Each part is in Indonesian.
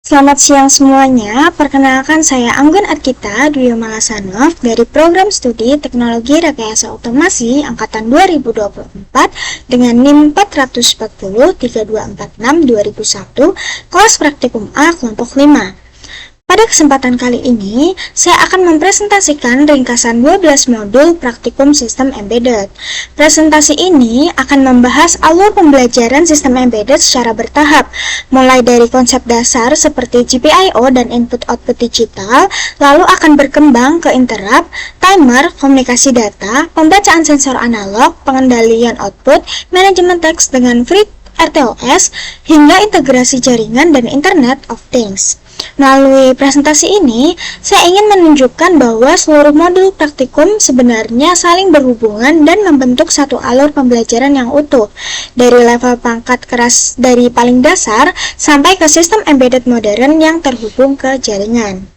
Selamat siang semuanya, perkenalkan saya Anggun Arkita Dwi Malasanov dari Program Studi Teknologi Rekayasa Otomasi Angkatan 2024 dengan NIM 4403246-2001, kelas praktikum A kelompok 5. Pada kesempatan kali ini, saya akan mempresentasikan ringkasan 12 modul praktikum sistem embedded. Presentasi ini akan membahas alur pembelajaran sistem embedded secara bertahap, mulai dari konsep dasar seperti GPIO dan input-output digital, lalu akan berkembang ke interrupt, timer, komunikasi data, pembacaan sensor analog, pengendalian output, manajemen teks dengan FreeRTOS, hingga integrasi jaringan dan Internet of Things. Melalui presentasi ini, saya ingin menunjukkan bahwa seluruh modul praktikum sebenarnya saling berhubungan dan membentuk satu alur pembelajaran yang utuh, dari level pangkat keras dari paling dasar sampai ke sistem embedded modern yang terhubung ke jaringan.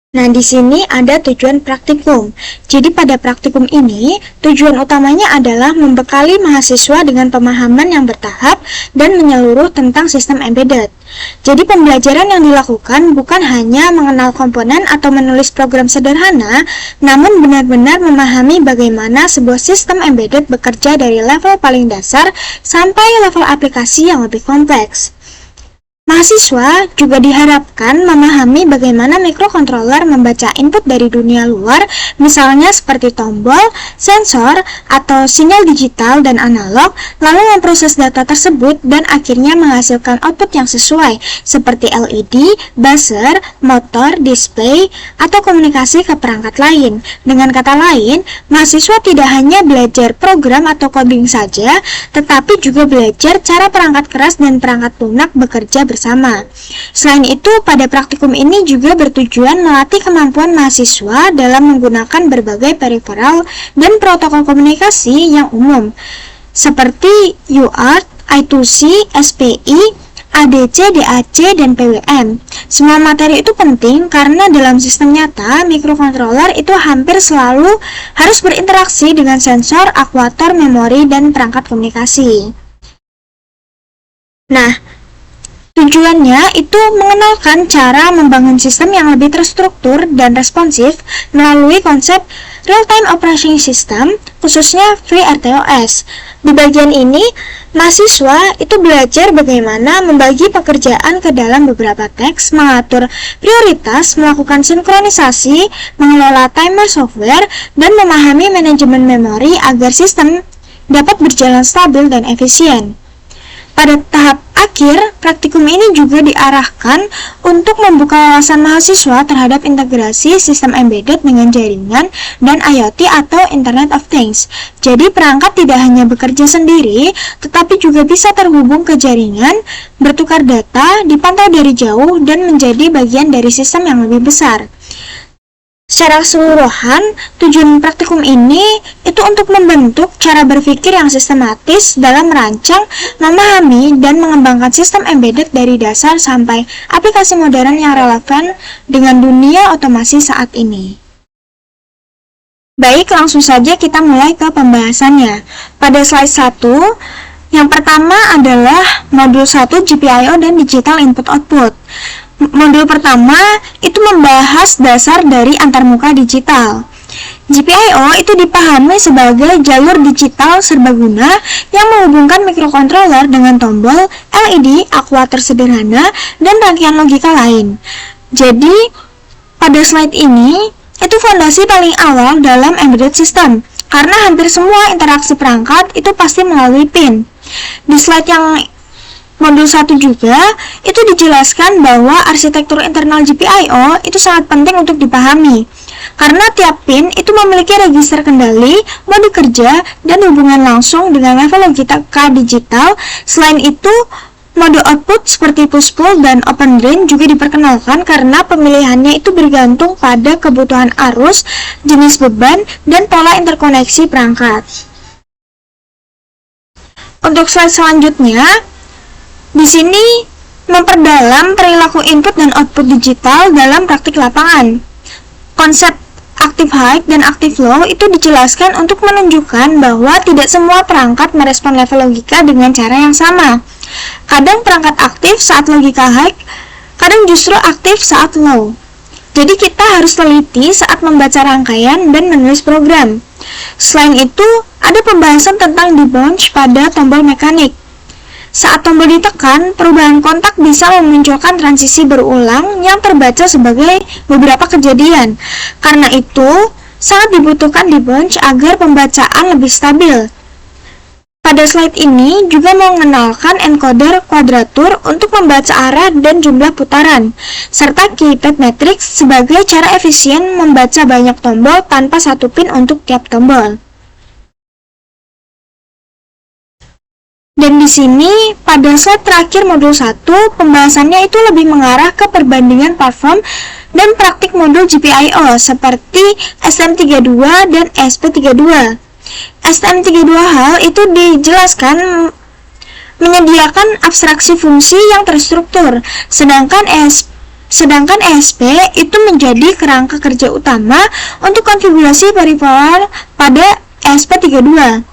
Nah, di sini ada tujuan praktikum. Jadi pada praktikum ini, tujuan utamanya adalah membekali mahasiswa dengan pemahaman yang bertahap dan menyeluruh tentang sistem embedded. Jadi pembelajaran yang dilakukan bukan hanya mengenal komponen atau menulis program sederhana, namun benar-benar memahami bagaimana sebuah sistem embedded bekerja dari level paling dasar sampai level aplikasi yang lebih kompleks. Mahasiswa juga diharapkan memahami bagaimana mikrokontroler membaca input dari dunia luar, misalnya seperti tombol, sensor, atau sinyal digital dan analog, lalu memproses data tersebut dan akhirnya menghasilkan output yang sesuai, seperti LED, buzzer, motor, display, atau komunikasi ke perangkat lain. Dengan kata lain, mahasiswa tidak hanya belajar program atau coding saja, tetapi juga belajar cara perangkat keras dan perangkat lunak bekerja bersama. Selain itu, pada praktikum ini juga bertujuan melatih kemampuan mahasiswa dalam menggunakan berbagai peripheral dan protokol komunikasi yang umum, seperti UART, I2C, SPI, ADC, DAC, dan PWM. Semua materi itu penting karena dalam sistem nyata, mikrokontroler itu hampir selalu harus berinteraksi dengan sensor, aktuator, memori, dan perangkat komunikasi. Nah, tujuannya itu mengenalkan cara membangun sistem yang lebih terstruktur dan responsif melalui konsep Real-Time Operating System, khususnya FreeRTOS. Di bagian ini, mahasiswa itu belajar bagaimana membagi pekerjaan ke dalam beberapa teks, mengatur prioritas, melakukan sinkronisasi, mengelola timer software, dan memahami manajemen memori agar sistem dapat berjalan stabil dan efisien. Pada tahap akhir, praktikum ini juga diarahkan untuk membuka wawasan mahasiswa terhadap integrasi sistem embedded dengan jaringan dan IoT atau Internet of Things. Jadi perangkat tidak hanya bekerja sendiri, tetapi juga bisa terhubung ke jaringan, bertukar data, dipantau dari jauh, dan menjadi bagian dari sistem yang lebih besar. Secara keseluruhan, tujuan praktikum ini itu untuk membentuk cara berpikir yang sistematis dalam merancang, memahami, dan mengembangkan sistem embedded dari dasar sampai aplikasi modern yang relevan dengan dunia otomasi saat ini. Baik, langsung saja kita mulai ke pembahasannya. Pada slide 1, yang pertama adalah modul 1 GPIO dan Digital Input Output. Modul pertama itu membahas dasar dari antarmuka digital. GPIO itu dipahami sebagai jalur digital serbaguna yang menghubungkan mikrokontroler dengan tombol, LED, aktuator sederhana, dan rangkaian logika lain. Jadi, pada slide ini, itu fondasi paling awal dalam embedded system, karena hampir semua interaksi perangkat itu pasti melalui pin. Di slide yang modul 1 juga, itu dijelaskan bahwa arsitektur internal GPIO itu sangat penting untuk dipahami. Karena tiap pin itu memiliki register kendali, mode kerja, dan hubungan langsung dengan level logika digital. Selain itu, mode output seperti push-pull dan open drain juga diperkenalkan karena pemilihannya itu bergantung pada kebutuhan arus, jenis beban, dan pola interkoneksi perangkat. Untuk slide selanjutnya, di sini memperdalam perilaku input dan output digital dalam praktik lapangan. Konsep active high dan active low itu dijelaskan untuk menunjukkan bahwa tidak semua perangkat merespon level logika dengan cara yang sama. Kadang perangkat aktif saat logika high, kadang justru aktif saat low. Jadi kita harus teliti saat membaca rangkaian dan menulis program. Selain itu, ada pembahasan tentang debounce pada tombol mekanik. Saat tombol ditekan, perubahan kontak bisa memunculkan transisi berulang yang terbaca sebagai beberapa kejadian. Karena itu, sangat dibutuhkan debounce agar pembacaan lebih stabil. Pada slide ini juga mengenalkan encoder kuadratur untuk membaca arah dan jumlah putaran, serta keypad matrix sebagai cara efisien membaca banyak tombol tanpa satu pin untuk tiap tombol. Dan di sini, pada slide terakhir modul 1, pembahasannya itu lebih mengarah ke perbandingan platform dan praktik modul GPIO seperti STM32 dan SP32. STM32H itu dijelaskan menyediakan abstraksi fungsi yang terstruktur, sedangkan ESP itu menjadi kerangka kerja utama untuk konfigurasi periferal pada ESP32.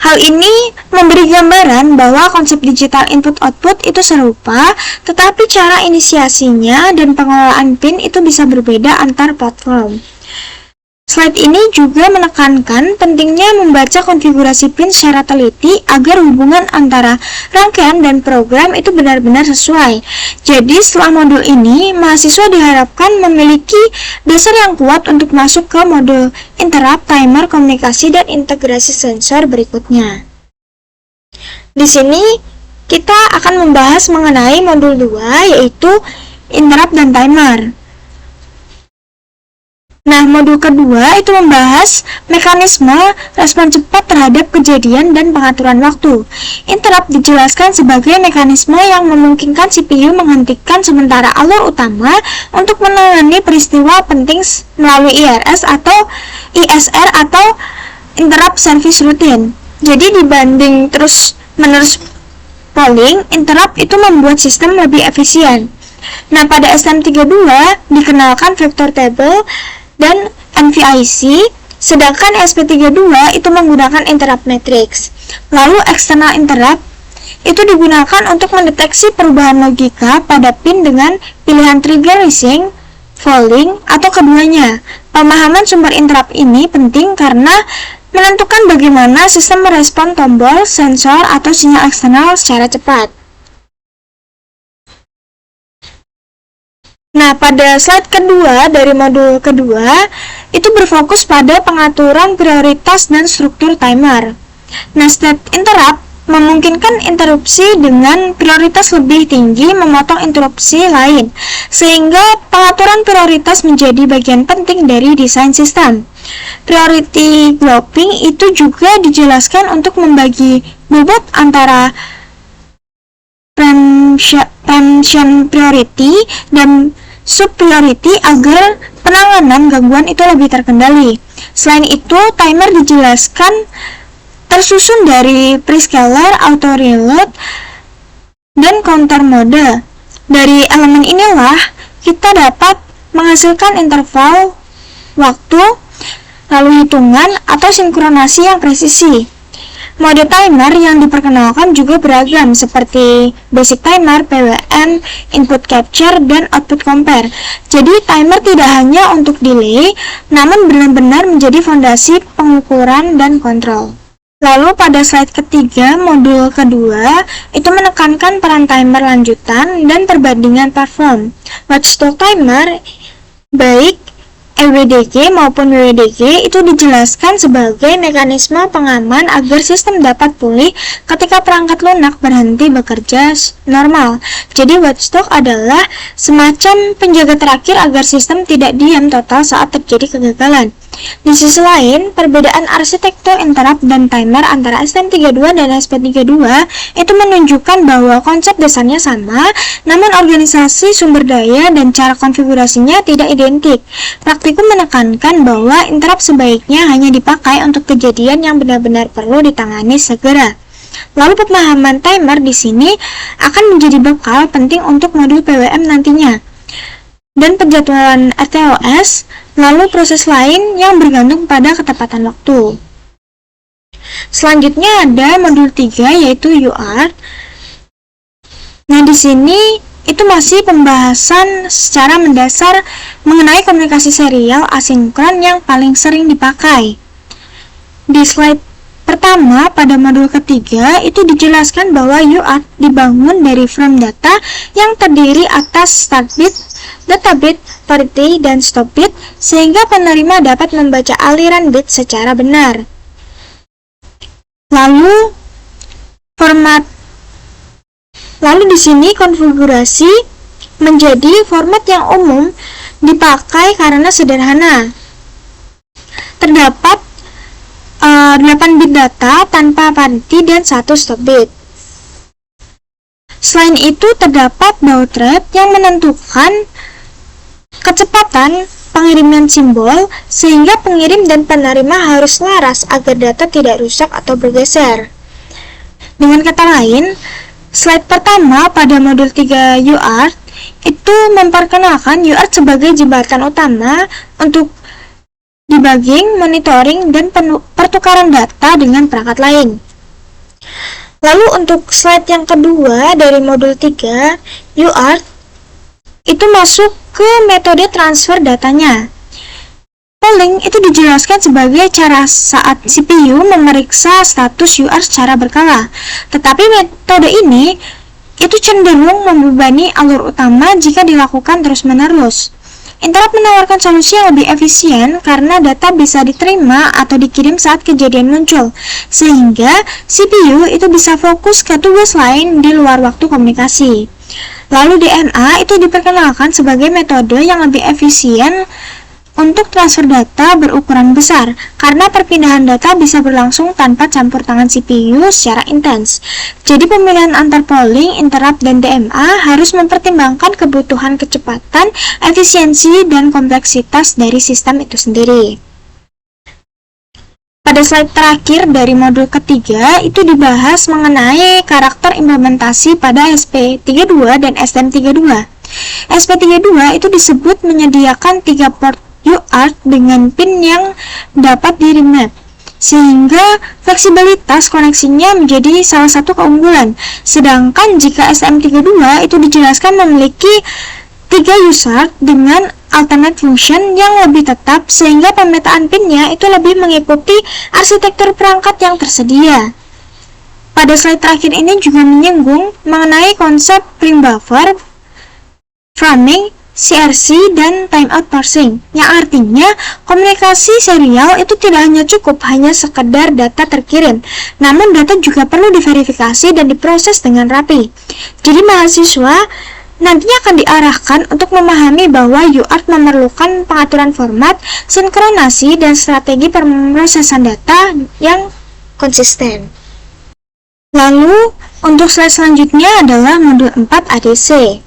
Hal ini memberi gambaran bahwa konsep digital input-output itu serupa, tetapi cara inisiasinya dan pengelolaan pin itu bisa berbeda antar platform. Slide ini juga menekankan pentingnya membaca konfigurasi pin secara teliti agar hubungan antara rangkaian dan program itu benar-benar sesuai. Jadi setelah modul ini, mahasiswa diharapkan memiliki dasar yang kuat untuk masuk ke modul interrupt, timer, komunikasi, dan integrasi sensor berikutnya. Di sini kita akan membahas mengenai modul 2 yaitu interrupt dan timer. Nah, modul kedua itu membahas mekanisme respon cepat terhadap kejadian dan pengaturan waktu. Interrupt dijelaskan sebagai mekanisme yang memungkinkan CPU menghentikan sementara alur utama untuk menangani peristiwa penting melalui ISR atau interrupt service routine. Jadi dibanding terus-menerus polling, interrupt itu membuat sistem lebih efisien. Nah, pada STM32 dikenalkan vector table dan NVIC, sedangkan SP32 itu menggunakan interrupt matrix. Lalu external interrupt itu digunakan untuk mendeteksi perubahan logika pada pin dengan pilihan trigger rising, falling, atau keduanya. Pemahaman sumber interrupt ini penting karena menentukan bagaimana sistem merespon tombol, sensor, atau sinyal eksternal secara cepat. Nah, pada slide kedua dari modul kedua, itu berfokus pada pengaturan prioritas dan struktur timer. Nah, state interrupt memungkinkan interupsi dengan prioritas lebih tinggi memotong interupsi lain, sehingga pengaturan prioritas menjadi bagian penting dari desain sistem. Priority grouping itu juga dijelaskan untuk membagi bobot antara preemption priority dan sub-priority agar penanganan gangguan itu lebih terkendali. Selain itu, timer dijelaskan tersusun dari prescaler, auto-reload, dan counter mode. Dari elemen inilah kita dapat menghasilkan interval waktu, lalu hitungan atau sinkronasi yang presisi. Mode timer yang diperkenalkan juga beragam seperti basic timer, PWM, input capture, dan output compare. Jadi timer tidak hanya untuk delay, namun benar-benar menjadi fondasi pengukuran dan kontrol. Lalu pada slide ketiga, modul kedua, itu menekankan peran timer lanjutan dan perbandingan platform. Watchdog timer, baik EWDG maupun WWDG itu dijelaskan sebagai mekanisme pengaman agar sistem dapat pulih ketika perangkat lunak berhenti bekerja normal. Jadi watchdog adalah semacam penjaga terakhir agar sistem tidak diam total saat terjadi kegagalan. Di sisi lain, perbedaan arsitektur interrupt dan timer antara STM32 dan SP32 itu menunjukkan bahwa konsep dasarnya sama, namun organisasi sumber daya dan cara konfigurasinya tidak identik. Praktikum menekankan bahwa interrupt sebaiknya hanya dipakai untuk kejadian yang benar-benar perlu ditangani segera. Lalu pemahaman timer di sini akan menjadi bekal penting untuk modul PWM nantinya. Dan penjadwalan RTOS, lalu proses lain yang bergantung pada ketepatan waktu. Selanjutnya ada modul 3 yaitu UART. Nah, di sini itu masih pembahasan secara mendasar mengenai komunikasi serial asinkron yang paling sering dipakai. Di slide pertama pada modul ketiga itu dijelaskan bahwa UART dibangun dari frame data yang terdiri atas start bit, data bit, parity, dan stop bit sehingga penerima dapat membaca aliran bit secara benar. Lalu di sini konfigurasi menjadi format yang umum dipakai karena sederhana. Terdapat 8 bit data tanpa parity dan 1 stop bit. Selain itu terdapat baud rate yang menentukan kecepatan pengiriman simbol sehingga pengirim dan penerima harus laras agar data tidak rusak atau bergeser. Dengan kata lain, slide pertama pada modul 3 UART itu memperkenalkan UART sebagai jembatan utama untuk debugging, monitoring, dan pertukaran data dengan perangkat lain. Lalu untuk slide yang kedua dari modul 3 UART itu masuk ke metode transfer datanya. Polling itu dijelaskan sebagai cara saat CPU memeriksa status UART secara berkala. Tetapi metode ini itu cenderung membebani alur utama jika dilakukan terus-menerus. Interrupt menawarkan solusi yang lebih efisien karena data bisa diterima atau dikirim saat kejadian muncul, sehingga CPU itu bisa fokus ke tugas lain di luar waktu komunikasi. Lalu DMA itu diperkenalkan sebagai metode yang lebih efisien untuk transfer data berukuran besar, karena perpindahan data bisa berlangsung tanpa campur tangan CPU secara intens. Jadi pemilihan antar polling, interrupt, dan DMA harus mempertimbangkan kebutuhan kecepatan, efisiensi, dan kompleksitas dari sistem itu sendiri. Pada slide terakhir dari modul ketiga itu dibahas mengenai karakter implementasi pada SP32 dan STM32. SP32 itu disebut menyediakan 3 port UART dengan pin yang dapat di-remap, sehingga fleksibilitas koneksinya menjadi salah satu keunggulan. Sedangkan jika STM32 itu dijelaskan memiliki 3 UART dengan alternate function yang lebih tetap, sehingga pemetaan pinnya itu lebih mengikuti arsitektur perangkat yang tersedia. Pada slide terakhir ini juga menyinggung mengenai konsep prime buffer, framing, CRC, dan timeout parsing, yang artinya komunikasi serial itu tidak hanya cukup hanya sekedar data terkirim, namun data juga perlu diverifikasi dan diproses dengan rapi. Jadi mahasiswa nantinya akan diarahkan untuk memahami bahwa UART memerlukan pengaturan format, sinkronasi, dan strategi pemrosesan data yang konsisten. Lalu, untuk slide selanjutnya adalah modul 4 ADC.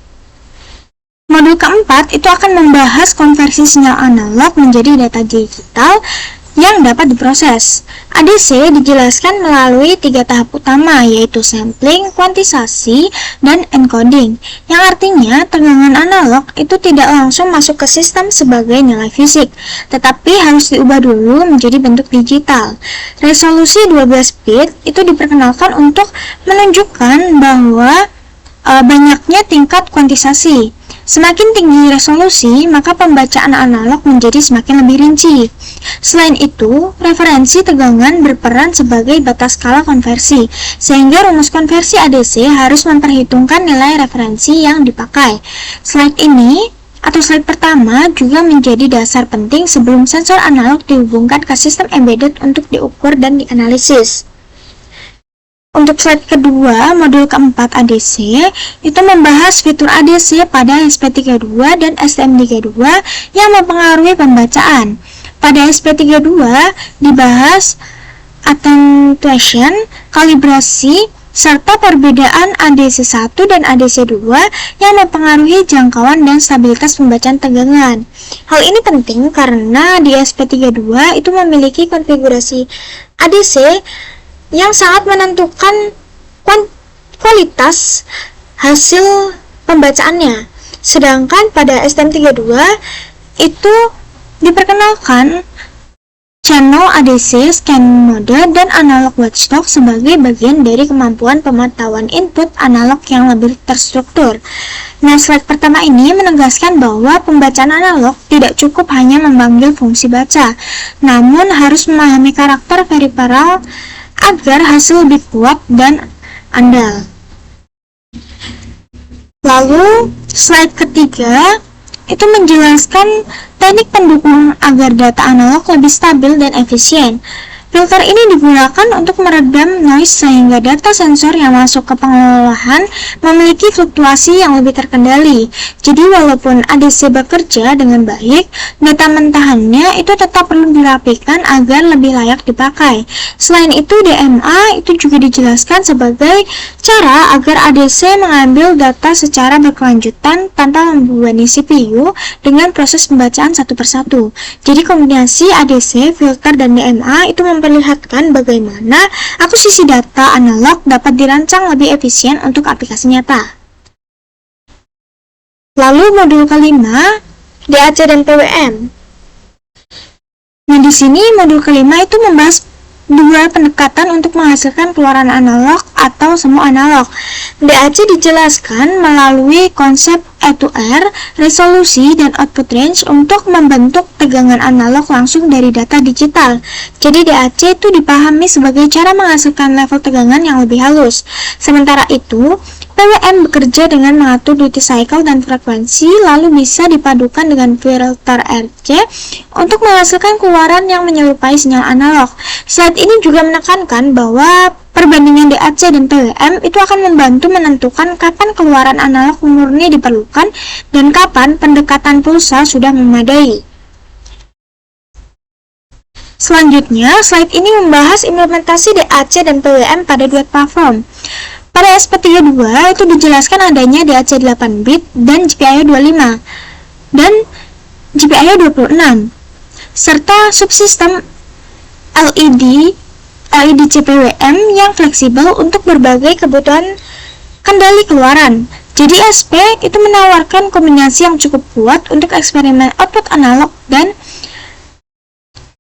Modul keempat itu akan membahas konversi sinyal analog menjadi data digital yang dapat diproses. ADC dijelaskan melalui 3 tahap utama, yaitu sampling, kuantisasi, dan encoding, yang artinya tegangan analog itu tidak langsung masuk ke sistem sebagai nilai fisik, tetapi harus diubah dulu menjadi bentuk digital. Resolusi 12 bit itu diperkenalkan untuk menunjukkan bahwa banyaknya tingkat kuantisasi. Semakin tinggi resolusi, maka pembacaan analog menjadi semakin lebih rinci. Selain itu, referensi tegangan berperan sebagai batas skala konversi, sehingga rumus konversi ADC harus memperhitungkan nilai referensi yang dipakai. Slide ini atau slide pertama juga menjadi dasar penting sebelum sensor analog dihubungkan ke sistem embedded untuk diukur dan dianalisis. Untuk slide kedua, modul keempat ADC itu membahas fitur ADC pada SP32 dan STM32 yang mempengaruhi pembacaan. Pada SP32 dibahas attenuation, kalibrasi, serta perbedaan ADC1 dan ADC2 yang mempengaruhi jangkauan dan stabilitas pembacaan tegangan. Hal ini penting karena di SP32 itu memiliki konfigurasi ADC yang sangat menentukan kualitas hasil pembacaannya. Sedangkan pada STM32 itu diperkenalkan Channel ADC, scanning mode, dan analog watchdog sebagai bagian dari kemampuan pemantauan input analog yang lebih terstruktur. Nah, slide pertama ini menegaskan bahwa pembacaan analog tidak cukup hanya memanggil fungsi baca, namun harus memahami karakter peripheral agar hasil lebih kuat dan andal. Lalu, slide ketiga itu menjelaskan teknik pendukung agar data analog lebih stabil dan efisien. Filter ini digunakan untuk meredam noise sehingga data sensor yang masuk ke pengolahan memiliki fluktuasi yang lebih terkendali. Jadi walaupun ADC bekerja dengan baik, data mentahannya itu tetap perlu dirapikan agar lebih layak dipakai. Selain itu, DMA itu juga dijelaskan sebagai cara agar ADC mengambil data secara berkelanjutan tanpa membebani CPU dengan proses pembacaan satu persatu. Jadi kombinasi ADC, filter, dan DMA itu memperlihatkan bagaimana akuisisi data analog dapat dirancang lebih efisien untuk aplikasi nyata. Lalu modul kelima, DAC dan PWM. Nah, di sini modul kelima itu membahas dua pendekatan untuk menghasilkan keluaran analog atau semu analog. DAC dijelaskan melalui konsep air-to-air, resolusi, dan output range untuk membentuk tegangan analog langsung dari data digital. Jadi DAC itu dipahami sebagai cara menghasilkan level tegangan yang lebih halus. Sementara itu, PWM bekerja dengan mengatur duty cycle dan frekuensi, lalu bisa dipadukan dengan filter RC untuk menghasilkan keluaran yang menyerupai sinyal analog. Slide ini juga menekankan bahwa perbandingan DAC dan PWM itu akan membantu menentukan kapan keluaran analog murni diperlukan dan kapan pendekatan pulsa sudah memadai. Selanjutnya, slide ini membahas implementasi DAC dan PWM pada dua platform. Pada SP32 itu dijelaskan adanya DAC 8 bit dan GPIO 25 dan GPIO 26 serta subsistem LED CPWM yang fleksibel untuk berbagai kebutuhan kendali keluaran. Jadi SP itu menawarkan kombinasi yang cukup kuat untuk eksperimen output analog dan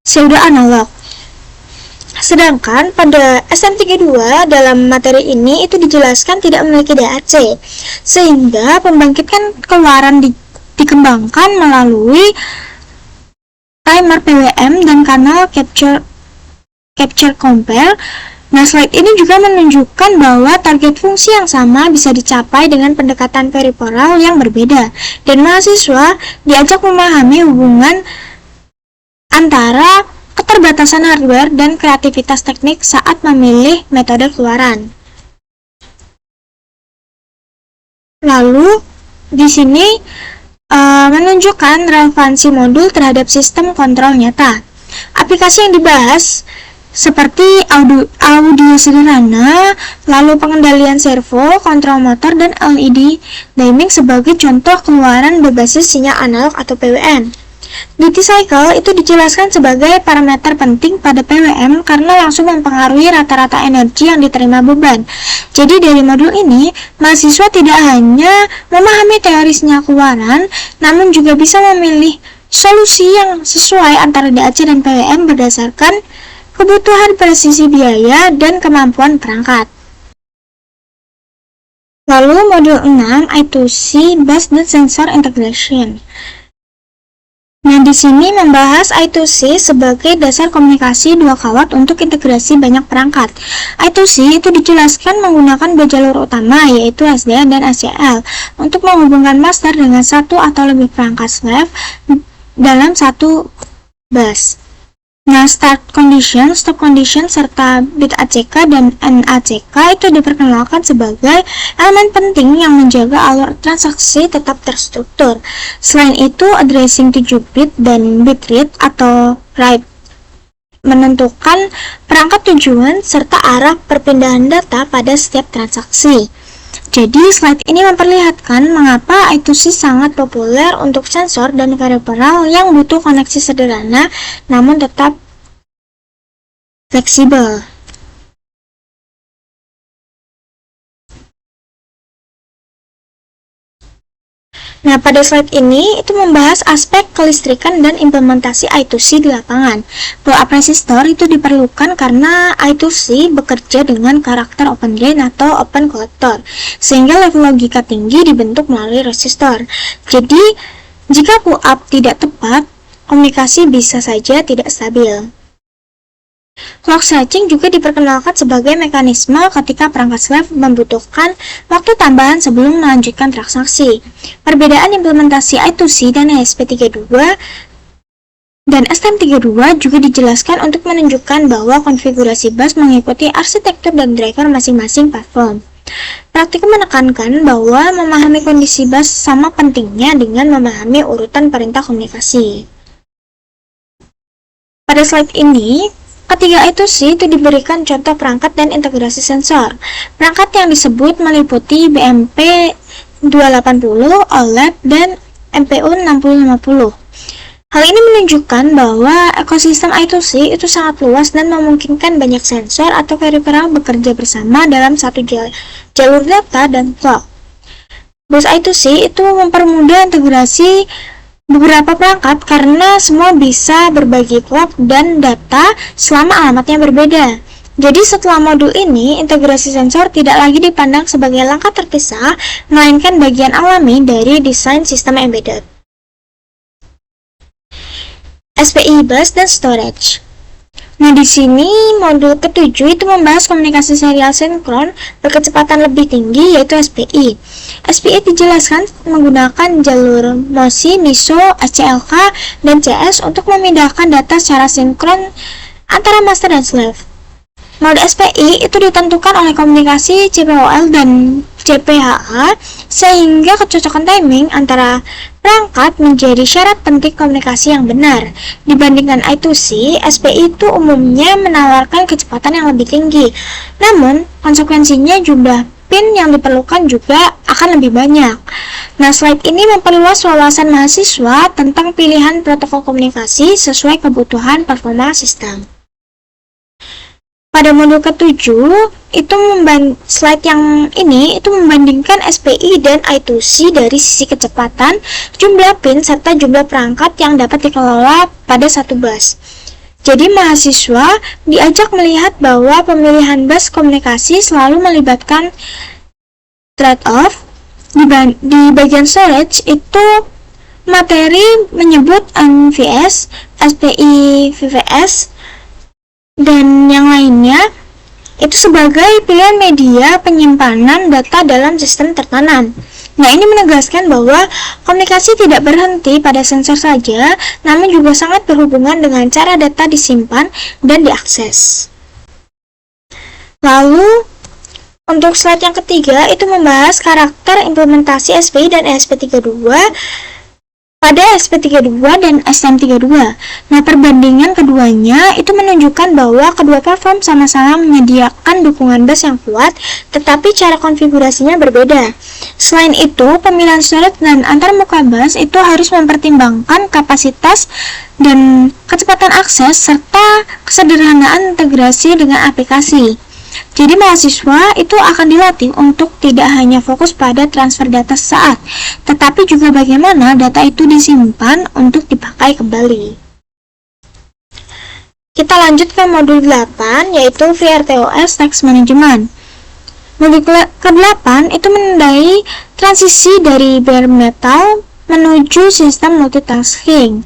pseudo analog. Sedangkan pada STM32 dalam materi ini itu dijelaskan tidak memiliki DAC, sehingga pembangkitkan keluaran dikembangkan melalui timer PWM dan kanal capture compare. Nah, slide ini juga menunjukkan bahwa target fungsi yang sama bisa dicapai dengan pendekatan peripheral yang berbeda, dan mahasiswa diajak memahami hubungan antara keterbatasan hardware dan kreativitas teknik saat memilih metode keluaran. Lalu di sini menunjukkan relevansi modul terhadap sistem kontrol nyata. Aplikasi yang dibahas seperti audio sederhana, lalu pengendalian servo, kontrol motor, dan LED dimming sebagai contoh keluaran berbasis sinyal analog atau PWM. Duty cycle itu dijelaskan sebagai parameter penting pada PWM karena langsung mempengaruhi rata-rata energi yang diterima beban. Jadi dari modul ini, mahasiswa tidak hanya memahami teori sinyal keluaran, namun juga bisa memilih solusi yang sesuai antara DAC dan PWM berdasarkan kebutuhan presisi biaya dan kemampuan perangkat. Lalu modul 6, I2C Bus dan Sensor Integration. Nah, di sini membahas I2C sebagai dasar komunikasi dua kawat untuk integrasi banyak perangkat. I2C itu dijelaskan menggunakan dua jalur utama, yaitu SDN dan SCL, untuk menghubungkan master dengan satu atau lebih perangkat slave dalam satu bus. Nah, start condition, stop condition, serta bit ACK dan NACK itu diperkenalkan sebagai elemen penting yang menjaga alur transaksi tetap terstruktur. Selain itu, addressing 7-bit dan bit read atau write menentukan perangkat tujuan serta arah perpindahan data pada setiap transaksi. Jadi, slide ini memperlihatkan mengapa I2C sangat populer untuk sensor dan peripheral yang butuh koneksi sederhana namun tetap fleksibel. Nah, pada slide ini itu membahas aspek kelistrikan dan implementasi I2C di lapangan. Blow-up resistor itu diperlukan karena I2C bekerja dengan karakter open drain atau open collector, sehingga level logika tinggi dibentuk melalui resistor. Jadi, jika blow-up tidak tepat, komunikasi bisa saja tidak stabil. Clock switching juga diperkenalkan sebagai mekanisme ketika perangkat slave membutuhkan waktu tambahan sebelum melanjutkan transaksi. Perbedaan implementasi I2C dan ESP32 dan STM32 juga dijelaskan untuk menunjukkan bahwa konfigurasi bus mengikuti arsitektur dan driver masing-masing platform. Praktikum menekankan bahwa memahami kondisi bus sama pentingnya dengan memahami urutan perintah komunikasi. Pada slide ini, ketiga I2C itu diberikan contoh perangkat dan integrasi sensor. Perangkat yang disebut meliputi BMP280, OLED, dan MPU6050. Hal ini menunjukkan bahwa ekosistem I2C itu sangat luas dan memungkinkan banyak sensor atau peripheral bekerja bersama dalam satu jalur data dan clock. Bus I2C itu mempermudah integrasi beberapa perangkat karena semua bisa berbagi clock dan data selama alamatnya berbeda. Jadi setelah modul ini, integrasi sensor tidak lagi dipandang sebagai langkah terpisah, melainkan bagian alami dari desain sistem embedded. SPI bus dan storage. Nah, di sini modul ke-7 itu membahas komunikasi serial sinkron berkecepatan lebih tinggi, yaitu SPI. SPI dijelaskan menggunakan jalur MOSI, MISO, SCLK, dan CS untuk memindahkan data secara sinkron antara master dan slave. Mode SPI itu ditentukan oleh komunikasi CPOL dan CPHA, sehingga kecocokan timing antara perangkat menjadi syarat penting komunikasi yang benar. Dibandingkan I2C, SPI itu umumnya menawarkan kecepatan yang lebih tinggi. Namun, konsekuensinya jumlah pin yang diperlukan juga akan lebih banyak. Nah, slide ini memperluas wawasan mahasiswa tentang pilihan protokol komunikasi sesuai kebutuhan performa sistem. Pada modul ke-7, slide yang ini itu membandingkan SPI dan I2C dari sisi kecepatan, jumlah pin, serta jumlah perangkat yang dapat dikelola pada satu bus. Jadi mahasiswa diajak melihat bahwa pemilihan bus komunikasi selalu melibatkan trade-off. Di bagian storage itu materi menyebut MVS, SPI, VVS, dan yang lainnya itu sebagai pilihan media penyimpanan data dalam sistem tertanam. Nah, ini menegaskan bahwa komunikasi tidak berhenti pada sensor saja, namun juga sangat berhubungan dengan cara data disimpan dan diakses. Lalu, untuk slide yang ketiga itu membahas karakter implementasi SPI dan ESP32 pada SP32 dan STM32. Nah, perbandingan keduanya itu menunjukkan bahwa kedua platform sama-sama menyediakan dukungan bus yang kuat, tetapi cara konfigurasinya berbeda. Selain itu, pemilihan storage dan antarmuka bus itu harus mempertimbangkan kapasitas dan kecepatan akses serta kesederhanaan integrasi dengan aplikasi. Jadi mahasiswa itu akan dilatih untuk tidak hanya fokus pada transfer data saat, tetapi juga bagaimana data itu disimpan untuk dipakai kembali. Kita lanjut ke modul 8, yaitu VRTOS Text Management. Modul ke-8 itu menandai transisi dari bare metal menuju sistem multitasking.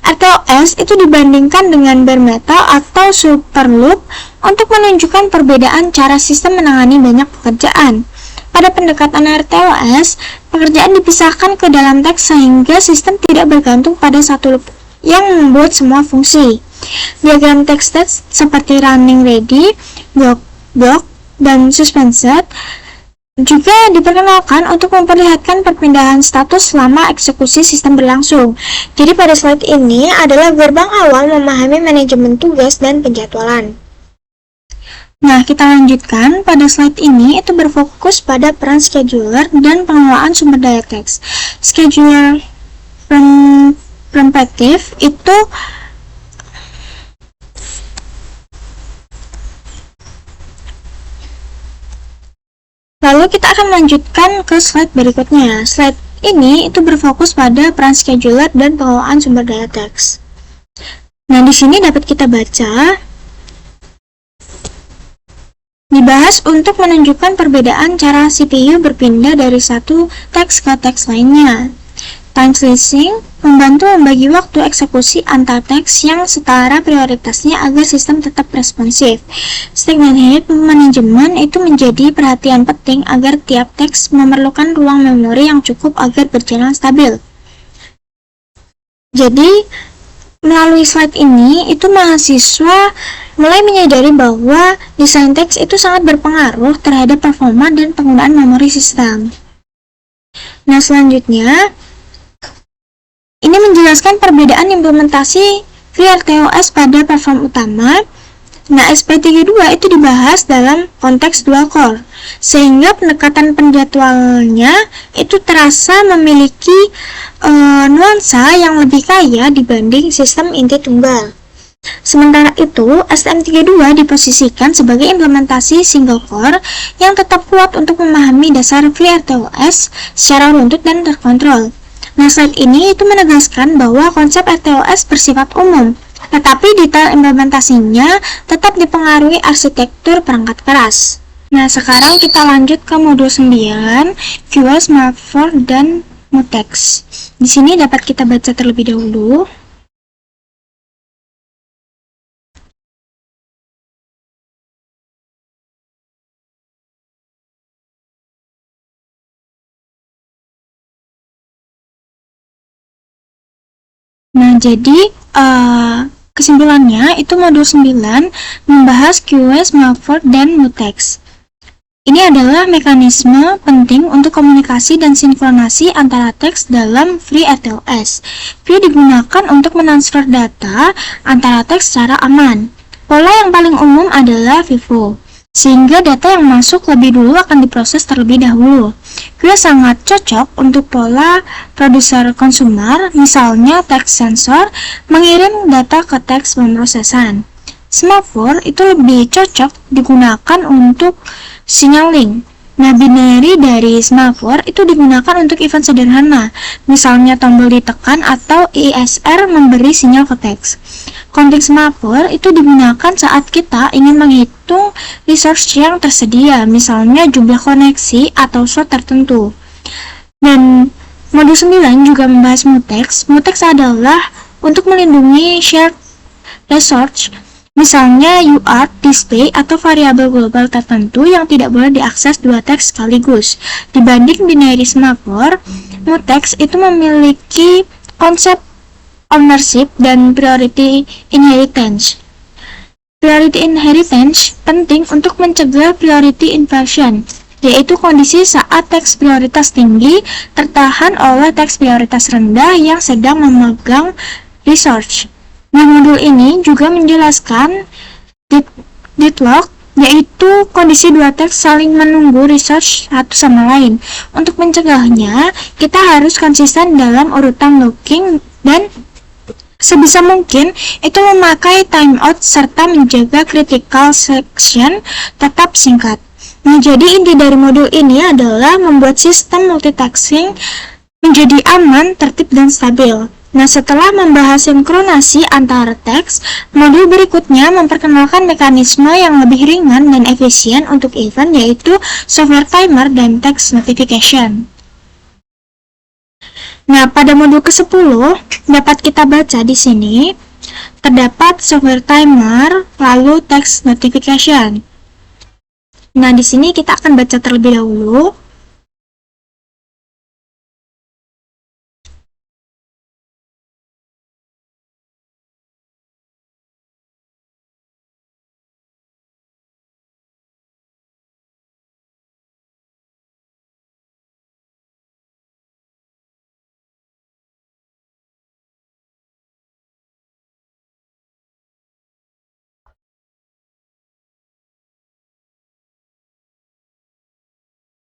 RTOS itu dibandingkan dengan bare metal atau super loop untuk menunjukkan perbedaan cara sistem menangani banyak pekerjaan. Pada pendekatan RTOS, pekerjaan dipisahkan ke dalam teks sehingga sistem tidak bergantung pada satu loop yang membuat semua fungsi. Diagram text seperti running ready, block, dan suspended juga diperkenalkan untuk memperlihatkan perpindahan status selama eksekusi sistem berlangsung. Jadi pada slide ini adalah gerbang awal memahami manajemen tugas dan penjadwalan. Nah, kita lanjutkan. Pada slide ini itu berfokus pada peran scheduler dan pengelolaan sumber daya teks. Scheduler preemptive itu lalu kita akan melanjutkan ke slide berikutnya. Slide ini itu berfokus pada peran scheduler dan pengelolaan sumber daya teks. Nah, di sini dapat kita baca dibahas untuk menunjukkan perbedaan cara CPU berpindah dari satu teks ke teks lainnya. Time slicing membantu membagi waktu eksekusi antar teks yang setara prioritasnya agar sistem tetap responsif. Segmented manajemen itu menjadi perhatian penting agar tiap teks memerlukan ruang memori yang cukup agar berjalan stabil. Jadi, melalui slide ini, itu mahasiswa mulai menyadari bahwa desain teks itu sangat berpengaruh terhadap performa dan penggunaan memori sistem. Nah, selanjutnya, ini menjelaskan perbedaan implementasi FreeRTOS pada platform utama. Nah, SP32 itu dibahas dalam konteks dual core, sehingga pendekatan penjadwalannya itu terasa memiliki nuansa yang lebih kaya dibanding sistem inti tunggal. Sementara itu, STM32 diposisikan sebagai implementasi single core yang tetap kuat untuk memahami dasar FreeRTOS secara runtut dan terkontrol. Nah, slide ini itu menegaskan bahwa konsep RTOS bersifat umum, tetapi detail implementasinya tetap dipengaruhi arsitektur perangkat keras. Nah, sekarang kita lanjut ke modul 9, QoS, Malware, dan Mutex. Di sini dapat kita baca terlebih dahulu. Nah, jadi kesimpulannya itu modul 9 membahas QoS, Malware, dan Mutex. Ini adalah mekanisme penting untuk komunikasi dan sinkronasi antara teks dalam FreeRTOS. Free digunakan untuk mentransfer data antara teks secara aman. Pola yang paling umum adalah FIFO, sehingga data yang masuk lebih dulu akan diproses terlebih dahulu. Dia sangat cocok untuk pola produser konsumer, misalnya teks sensor mengirim data ke teks pemrosesan. Semaphore itu lebih cocok digunakan untuk signaling. Nah, binary dari semaphore itu digunakan untuk event sederhana, misalnya tombol ditekan atau ISR memberi sinyal ke teks. Konteks semaphore itu digunakan saat kita ingin menghitung resource yang tersedia, misalnya jumlah koneksi atau slot tertentu. Dan modul 9 juga membahas mutex. Mutex adalah untuk melindungi shared resource, misalnya UART, display, atau variabel global tertentu yang tidak boleh diakses dua teks sekaligus. Dibanding binary semaphore, mutex itu memiliki konsep ownership dan priority inheritance. Priority inheritance penting untuk mencegah priority inversion, yaitu kondisi saat teks prioritas tinggi tertahan oleh teks prioritas rendah yang sedang memegang resource. Nah, modul ini juga menjelaskan deadlock, yaitu kondisi dua teks saling menunggu resource satu sama lain. Untuk mencegahnya, kita harus konsisten dalam urutan looking dan sebisa mungkin itu memakai timeout serta menjaga critical section tetap singkat. Nah, jadi inti dari modul ini adalah membuat sistem multitasking menjadi aman, tertib, dan stabil. Nah, setelah membahas sinkronasi antara teks, modul berikutnya memperkenalkan mekanisme yang lebih ringan dan efisien untuk event, yaitu software timer dan text notification. Nah, pada modul ke-10 dapat kita baca di sini terdapat software timer lalu text notification. Nah, di sini kita akan baca terlebih dahulu.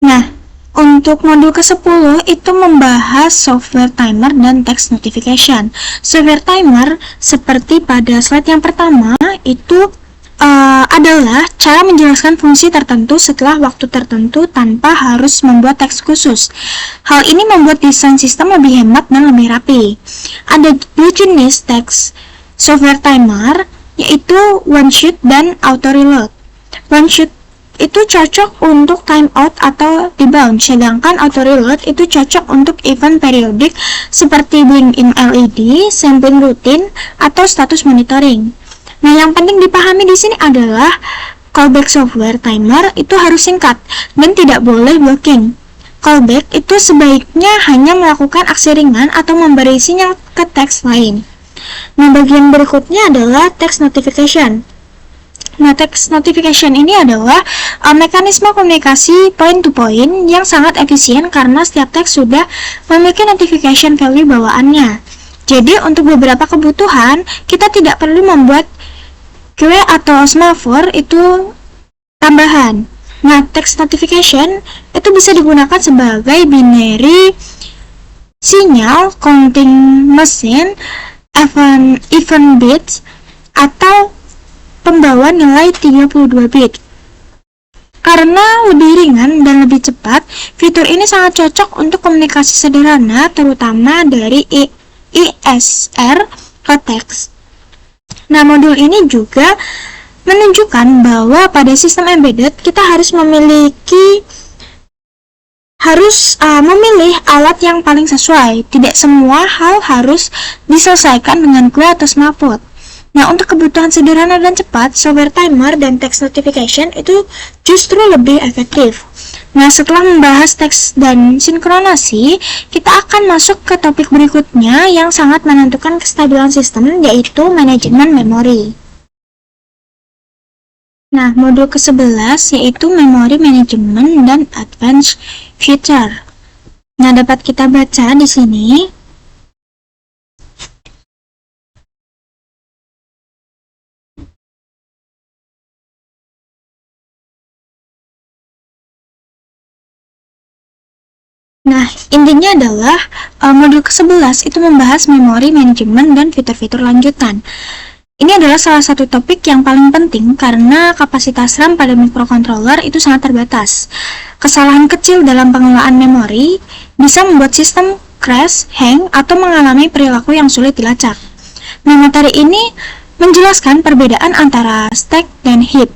Nah, untuk modul ke-10 itu membahas software timer dan text notification. Software timer seperti pada slide yang pertama itu adalah cara menjelaskan fungsi tertentu setelah waktu tertentu tanpa harus membuat teks khusus. Hal ini membuat desain sistem lebih hemat dan lebih rapi. Ada dua jenis teks software timer, yaitu one-shot dan auto-reload. One-shot itu cocok untuk timeout atau debound, sedangkan auto-reload itu cocok untuk event periodik seperti blink-in LED, sampling routine, atau status monitoring. Nah, yang penting dipahami di sini adalah callback software timer itu harus singkat dan tidak boleh blocking. Callback itu sebaiknya hanya melakukan aksi ringan atau memberi sinyal ke teks lain. Nah, bagian berikutnya adalah text notification. Nah, text notification ini adalah mekanisme komunikasi point to point yang sangat efisien karena setiap teks sudah memiliki notification value bawaannya. Jadi, untuk beberapa kebutuhan, kita tidak perlu membuat queue atau semaphore itu tambahan. Nah, text notification itu bisa digunakan sebagai binary sinyal, counting machine, event bits, atau pembawa nilai 32 bit. Karena lebih ringan dan lebih cepat, fitur ini sangat cocok untuk komunikasi sederhana, terutama dari ISR ke teks. Nah, modul ini juga menunjukkan bahwa pada sistem embedded kita harus memilih alat yang paling sesuai. Tidak semua hal harus diselesaikan dengan queue atau semaphore. Nah, untuk kebutuhan sederhana dan cepat, software timer dan text notification itu justru lebih efektif. Nah, setelah membahas teks dan sinkronasi, kita akan masuk ke topik berikutnya yang sangat menentukan kestabilan sistem, yaitu manajemen memori. Nah, modul ke-11 yaitu Memory Management dan Advanced Feature. Nah, dapat kita baca di sini. Nah, intinya adalah modul ke-11 itu membahas memori manajemen dan fitur-fitur lanjutan. Ini adalah salah satu topik yang paling penting karena kapasitas RAM pada microcontroller itu sangat terbatas. Kesalahan kecil dalam pengelolaan memori bisa membuat sistem crash, hang, atau mengalami perilaku yang sulit dilacak. Nah, materi ini menjelaskan perbedaan antara stack dan heap.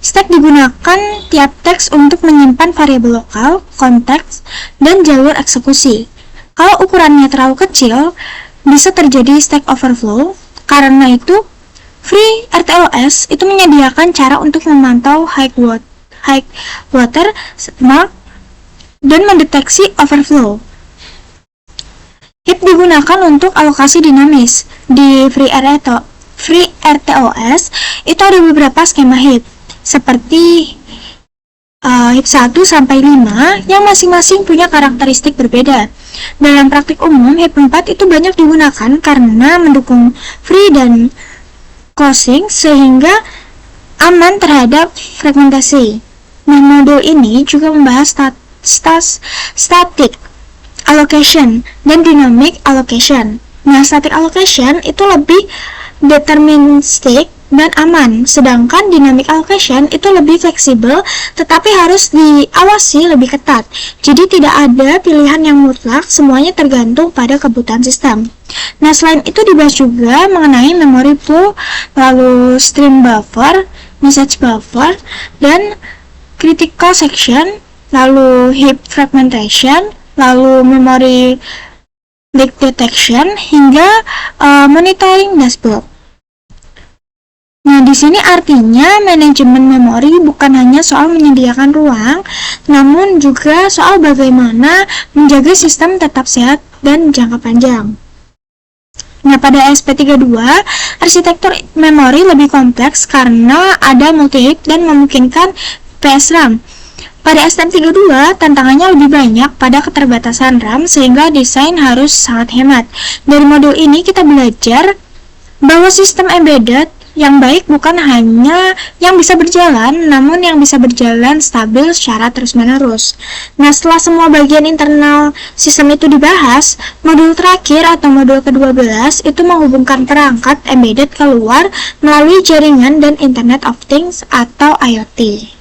Stack digunakan tiap teks untuk menyimpan variabel lokal, konteks, dan jalur eksekusi. Kalau ukurannya terlalu kecil, bisa terjadi stack overflow. Karena itu, FreeRTOS itu menyediakan cara untuk memantau high water mark dan mendeteksi overflow. Heap digunakan untuk alokasi dinamis. Di FreeRTOS itu ada beberapa skema heap, seperti heap 1 sampai 5 yang masing-masing punya karakteristik berbeda. Dalam praktik umum, heap 4 itu banyak digunakan karena mendukung free dan closing sehingga aman terhadap fragmentasi. Nah, modul ini juga membahas static allocation dan dynamic allocation. Nah, static allocation itu lebih deterministic dan aman, sedangkan dynamic allocation itu lebih fleksibel tetapi harus diawasi lebih ketat. Jadi tidak ada pilihan yang mutlak, semuanya tergantung pada kebutuhan sistem. Nah, selain itu dibahas juga mengenai memory pool, lalu stream buffer, message buffer, dan critical section, lalu heap fragmentation, lalu memory leak detection, hingga monitoring dashboard. Nah, di sini artinya manajemen memori bukan hanya soal menyediakan ruang, namun juga soal bagaimana menjaga sistem tetap sehat dan jangka panjang. Nah, pada SP32, arsitektur memori lebih kompleks karena ada multi-heap dan memungkinkan PSRAM. Pada STM32, tantangannya lebih banyak pada keterbatasan RAM sehingga desain harus sangat hemat. Dari modul ini kita belajar bahwa sistem embedded Yang baik bukan hanya yang bisa berjalan, namun yang bisa berjalan stabil secara terus-menerus. Nah, setelah semua bagian internal sistem itu dibahas, modul terakhir atau modul ke-12 itu menghubungkan perangkat embedded keluar melalui jaringan dan Internet of Things atau IoT.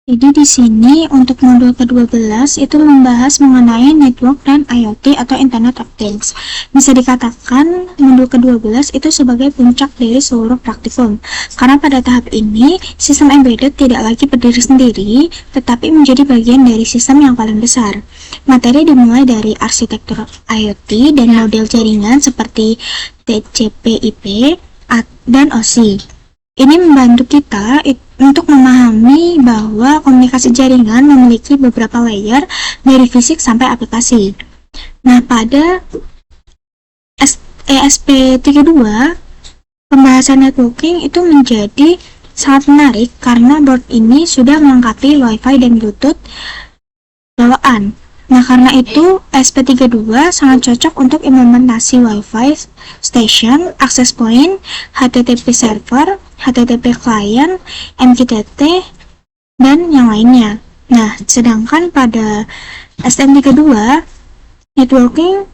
Jadi di sini untuk modul ke-12 itu membahas mengenai network dan IoT atau Internet of Things. Bisa dikatakan modul ke-12 itu sebagai puncak dari seluruh praktikum. Karena pada tahap ini, sistem embedded tidak lagi berdiri sendiri, tetapi menjadi bagian dari sistem yang paling besar. Materi dimulai dari arsitektur IoT dan model jaringan seperti TCP/IP dan OSI. Ini membantu kita untuk memahami bahwa komunikasi jaringan memiliki beberapa layer dari fisik sampai aplikasi. Nah, pada ESP32, pembahasan networking itu menjadi sangat menarik karena board ini sudah melengkapi Wi-Fi dan Bluetooth bawaan. Nah, karena itu ESP32 sangat cocok untuk implementasi Wi-Fi station, access point, HTTP server, HTTP client, MQTT, dan yang lainnya. Nah, sedangkan pada STM32, networking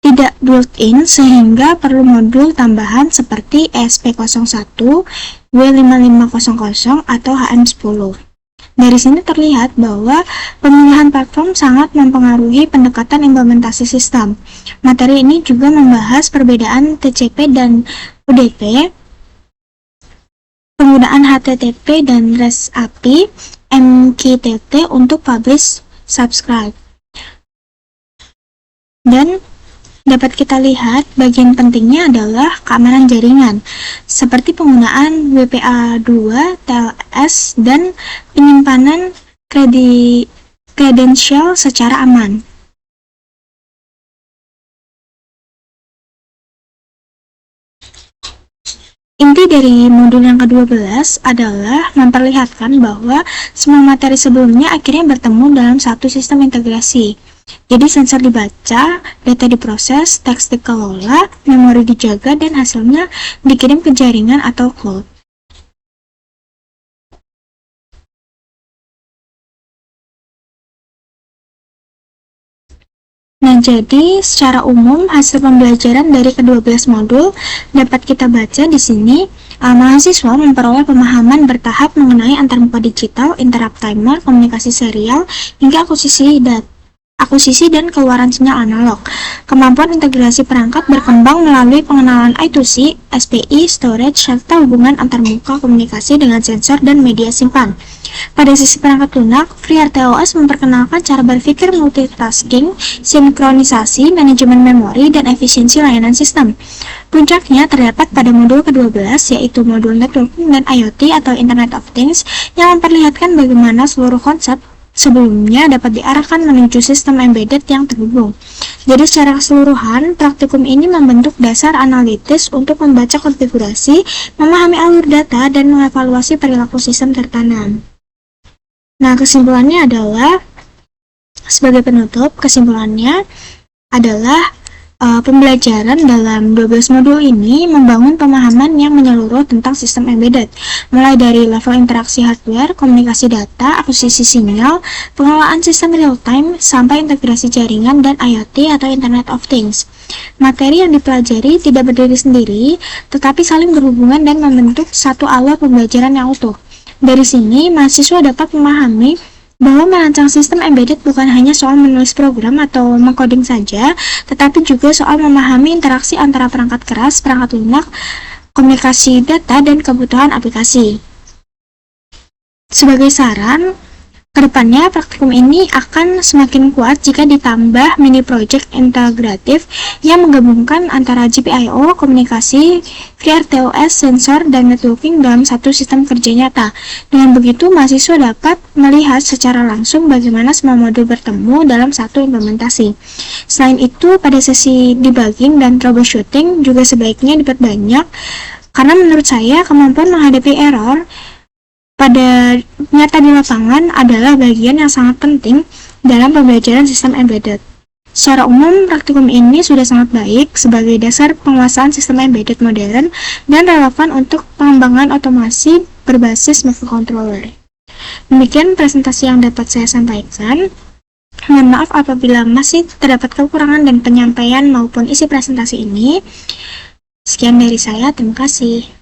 tidak built-in sehingga perlu modul tambahan seperti ESP01, W5500, atau HM10. Dari sini terlihat bahwa pemilihan platform sangat mempengaruhi pendekatan implementasi sistem. Materi ini juga membahas perbedaan TCP dan UDP, penggunaan HTTP dan REST API, MQTT untuk publish subscribe. Dan dapat kita lihat bagian pentingnya adalah keamanan jaringan, seperti penggunaan WPA2, TLS, dan penyimpanan kredensial secara aman. Inti dari modul yang ke-12 adalah memperlihatkan bahwa semua materi sebelumnya akhirnya bertemu dalam satu sistem integrasi. Jadi sensor dibaca, data diproses, teks dikelola, memori dijaga, dan hasilnya dikirim ke jaringan atau cloud. Nah, jadi secara umum hasil pembelajaran dari ke-12 modul dapat kita baca di sini. Mahasiswa memperoleh pemahaman bertahap mengenai antarmuka digital, interrupt timer, komunikasi serial, hingga akuisisi dan keluaran sinyal analog. Kemampuan integrasi perangkat berkembang melalui pengenalan I2C, SPI, storage, serta hubungan antarmuka komunikasi dengan sensor dan media simpan. Pada sisi perangkat lunak, FreeRTOS memperkenalkan cara berpikir multitasking, sinkronisasi, manajemen memori, dan efisiensi layanan sistem. Puncaknya terdapat pada modul ke-12, yaitu modul networking dan IoT atau Internet of Things, yang memperlihatkan bagaimana seluruh konsep sebelumnya dapat diarahkan menuju sistem embedded yang terhubung. Jadi secara keseluruhan, praktikum ini membentuk dasar analitis untuk membaca konfigurasi, memahami alur data, dan mengevaluasi perilaku sistem tertanam. Nah, kesimpulannya adalah, sebagai penutup, kesimpulannya adalah pembelajaran dalam 12 modul ini membangun pemahaman yang menyeluruh tentang sistem embedded, mulai dari level interaksi hardware, komunikasi data, akuisisi sinyal, pengelolaan sistem real-time, sampai integrasi jaringan dan IoT atau Internet of Things. Materi yang dipelajari tidak berdiri sendiri, tetapi saling berhubungan dan membentuk satu alur pembelajaran yang utuh. Dari sini, mahasiswa dapat memahami bahwa merancang sistem embedded bukan hanya soal menulis program atau mengcoding saja, tetapi juga soal memahami interaksi antara perangkat keras, perangkat lunak, komunikasi data, dan kebutuhan aplikasi. Sebagai saran, kedepannya praktikum ini akan semakin kuat jika ditambah mini project integratif yang menggabungkan antara GPIO, komunikasi, FreeRTOS, sensor, dan networking dalam satu sistem kerja nyata. Dengan begitu, mahasiswa dapat melihat secara langsung bagaimana semua modul bertemu dalam satu implementasi. Selain itu, pada sesi debugging dan troubleshooting juga sebaiknya diperbanyak, karena menurut saya kemampuan menghadapi error pada nyata di lapangan adalah bagian yang sangat penting dalam pembelajaran sistem embedded. Secara umum, praktikum ini sudah sangat baik sebagai dasar penguasaan sistem embedded modern dan relevan untuk pengembangan otomasi berbasis microcontroller. Demikian presentasi yang dapat saya sampaikan. Mohon maaf apabila masih terdapat kekurangan dan penyampaian maupun isi presentasi ini. Sekian dari saya, terima kasih.